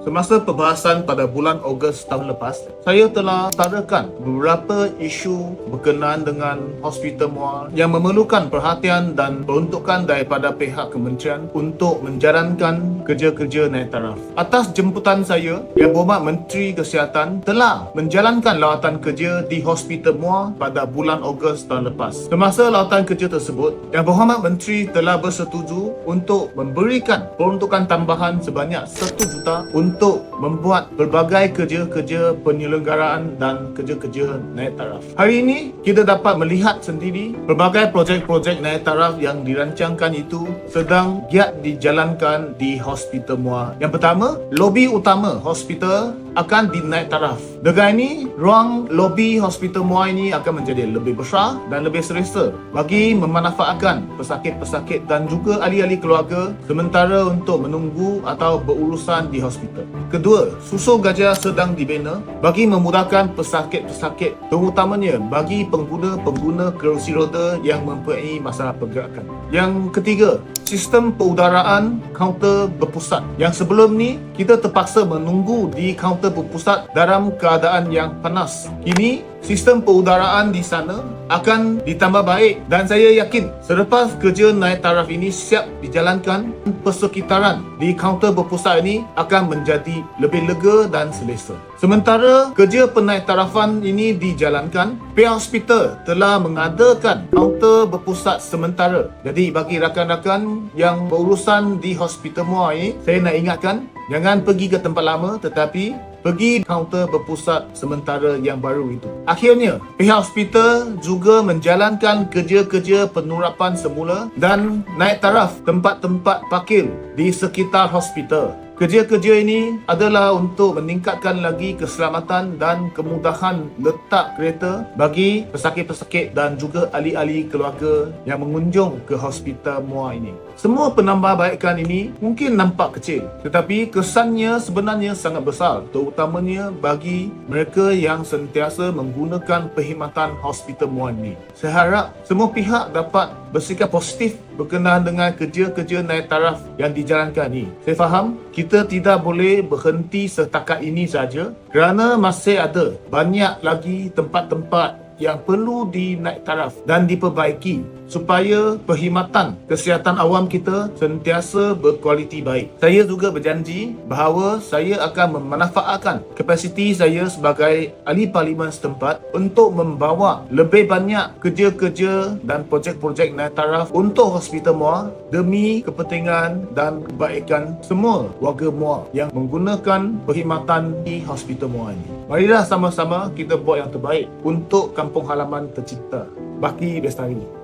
Semasa perbahasan pada bulan Ogos tahun lepas, saya telah utarakan beberapa isu berkenaan dengan Hospital Muar yang memerlukan perhatian dan peruntukan daripada pihak kementerian untuk menjalankan kerja-kerja naik taraf. Atas jemputan saya, Yang Berhormat Menteri Kesihatan telah menjalankan lawatan kerja di Hospital Muar pada bulan Ogos tahun lepas. Semasa lawatan kerja tersebut, Yang Berhormat Menteri telah bersetuju untuk memberikan peruntukan tambahan sebanyak 1 juta untuk membuat berbagai kerja-kerja penyelenggaraan dan kerja-kerja naik taraf. Hari ini kita dapat melihat sendiri berbagai projek-projek naik taraf yang dirancangkan itu sedang giat dijalankan di Hospital Muar. Yang pertama, lobi utama hospital akan dinaik taraf. Dengan ini, ruang lobi Hospital Muar ini akan menjadi lebih besar dan lebih selesa bagi memanfaatkan pesakit-pesakit dan juga ahli-ahli keluarga sementara untuk menunggu atau berurusan di hospital. Kedua, susu gajah sedang dibina bagi memudahkan pesakit-pesakit, terutamanya bagi pengguna-pengguna kerusi roda yang mempunyai masalah pergerakan. Yang ketiga, sistem perudaraan kaunter berpusat. Yang sebelum ni, kita terpaksa menunggu di kaunter berpusat dalam keadaan yang panas. Kini, sistem perudaraan di sana akan ditambah baik dan saya yakin selepas kerja naik taraf ini siap dijalankan, persekitaran di kaunter berpusat ini akan menjadi lebih lega dan selesa. Sementara kerja penaik tarafan ini dijalankan, pihak hospital telah mengadakan kaunter berpusat sementara. Jadi bagi rakan-rakan yang berurusan di Hospital Muar ini, saya nak ingatkan, jangan pergi ke tempat lama tetapi pergi kaunter berpusat sementara yang baru itu. Akhirnya, pihak hospital juga menjalankan kerja-kerja penurapan semula dan naik taraf tempat-tempat parkir di sekitar hospital. Kerja-kerja ini adalah untuk meningkatkan lagi keselamatan dan kemudahan letak kereta bagi pesakit-pesakit dan juga ahli-ahli keluarga yang mengunjung ke Hospital Muar ini. Semua penambahbaikan ini mungkin nampak kecil, tetapi kesannya sebenarnya sangat besar, terutamanya bagi mereka yang sentiasa menggunakan perkhidmatan Hospital Muar ini. Saya harap semua pihak dapat bersikap positif berkenaan dengan kerja-kerja naik taraf yang dijalankan ini. Saya faham kita tidak boleh berhenti setakat ini saja kerana masih ada banyak lagi tempat-tempat yang perlu dinaik taraf dan diperbaiki supaya perkhidmatan kesihatan awam kita sentiasa berkualiti baik. Saya juga berjanji bahawa saya akan memanfaatkan kapasiti saya sebagai ahli parlimen setempat untuk membawa lebih banyak kerja-kerja dan projek-projek naik taraf untuk Hospital Muar demi kepentingan dan kebaikan semua warga Muar yang menggunakan perkhidmatan di Hospital Muar ini. Marilah sama-sama kita buat yang terbaik untuk kampung halaman tercipta. Baki Bestari.